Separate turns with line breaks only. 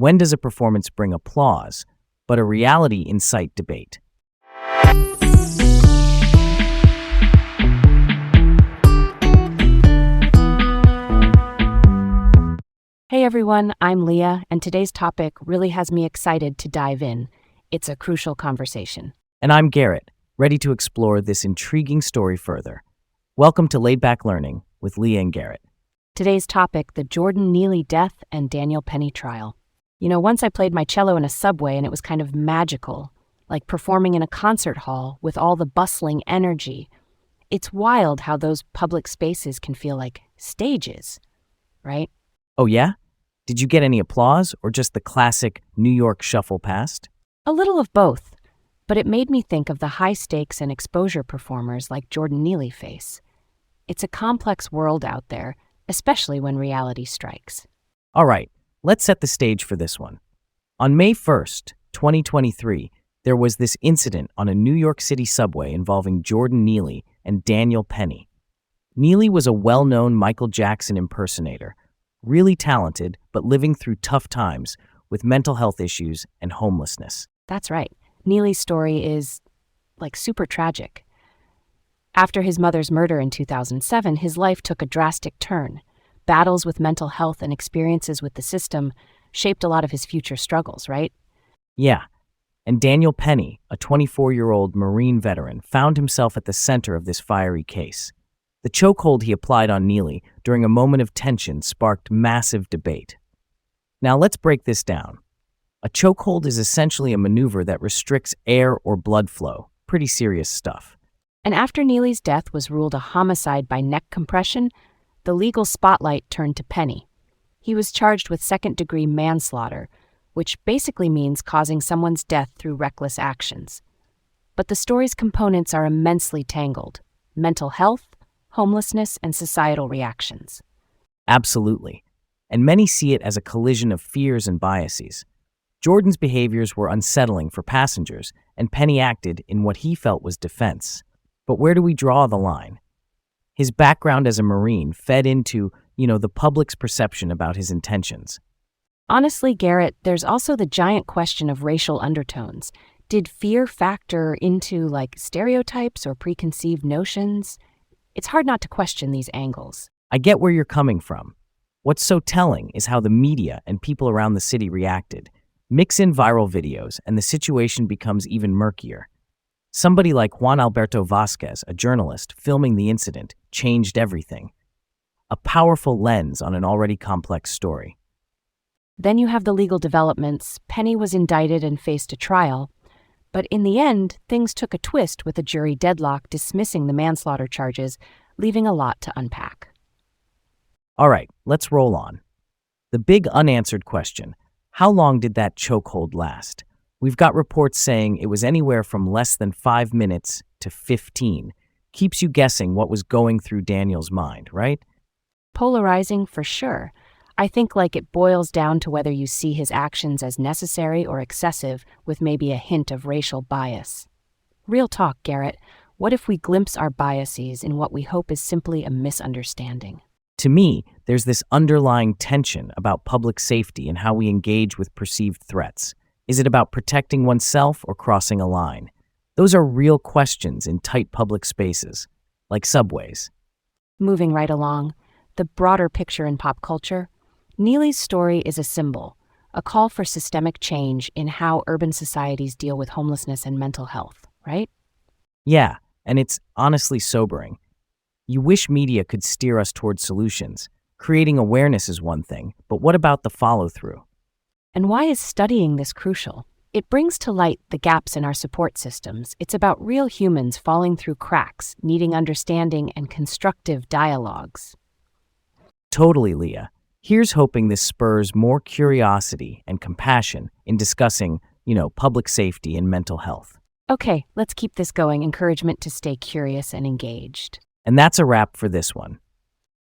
When does a performance bring applause, but a reality incite debate?
Hey everyone, I'm Leah, and today's topic really has me excited to dive in. It's a crucial conversation.
And I'm Garrett, ready to explore this intriguing story further. Welcome to Laid Back Learning with Leah and Garrett.
Today's topic, the Jordan Neely death and Daniel Penny trial. Once I played my cello in a subway and it was kind of magical, like performing in a concert hall with all the bustling energy. It's wild how those public spaces can feel like stages, right?
Oh yeah? Did you get any applause or just the classic New York shuffle past?
A little of both, but it made me think of the high stakes and exposure performers like Jordan Neely face. It's a complex world out there, especially when reality strikes.
All right, let's set the stage for this one. On May 1st, 2023, there was this incident on a New York City subway involving Jordan Neely and Daniel Penny. Neely was a well-known Michael Jackson impersonator, really talented, but living through tough times with mental health issues and homelessness.
That's right. Neely's story is, super tragic. After his mother's murder in 2007, his life took a drastic turn. Battles with mental health and experiences with the system shaped a lot of his future struggles, right?
Yeah, and Daniel Penny, a 24-year-old Marine veteran, found himself at the center of this fiery case. The chokehold he applied on Neely during a moment of tension sparked massive debate. Now let's break this down. A chokehold is essentially a maneuver that restricts air or blood flow. Pretty serious stuff.
And after Neely's death was ruled a homicide by neck compression, the legal spotlight turned to Penny. He was charged with second-degree manslaughter, which basically means causing someone's death through reckless actions. But the story's components are immensely tangled: mental health, homelessness, and societal reactions.
Absolutely. And many see it as a collision of fears and biases. Jordan's behaviors were unsettling for passengers, and Penny acted in what he felt was defense. But where do we draw the line? His background as a Marine fed into, the public's perception about his intentions.
Honestly, Garrett, there's also the giant question of racial undertones. Did fear factor into, stereotypes or preconceived notions? It's hard not to question these angles.
I get where you're coming from. What's so telling is how the media and people around the city reacted. Mix in viral videos, and the situation becomes even murkier. Somebody like Juan Alberto Vasquez, a journalist filming the incident, changed everything. A powerful lens on an already complex story.
Then you have the legal developments. Penny was indicted and faced a trial. But in the end, things took a twist with a jury deadlock dismissing the manslaughter charges, leaving a lot to unpack.
All right, let's roll on. The big unanswered question: how long did that chokehold last? We've got reports saying it was anywhere from less than 5 minutes to 15. Keeps you guessing what was going through Daniel's mind, right?
Polarizing for sure. I think it boils down to whether you see his actions as necessary or excessive, with maybe a hint of racial bias. Real talk, Garrett. What if we glimpse our biases in what we hope is simply a misunderstanding?
To me, there's this underlying tension about public safety and how we engage with perceived threats. Is it about protecting oneself or crossing a line? Those are real questions in tight public spaces, like subways.
Moving right along, the broader picture in pop culture, Neely's story is a symbol, a call for systemic change in how urban societies deal with homelessness and mental health, right?
Yeah, and it's honestly sobering. You wish media could steer us towards solutions. Creating awareness is one thing, but what about the follow-through?
And why is studying this crucial? It brings to light the gaps in our support systems. It's about real humans falling through cracks, needing understanding and constructive dialogues.
Totally, Leah. Here's hoping this spurs more curiosity and compassion in discussing, public safety and mental health.
Okay, let's keep this going. Encouragement to stay curious and engaged.
And that's a wrap for this one.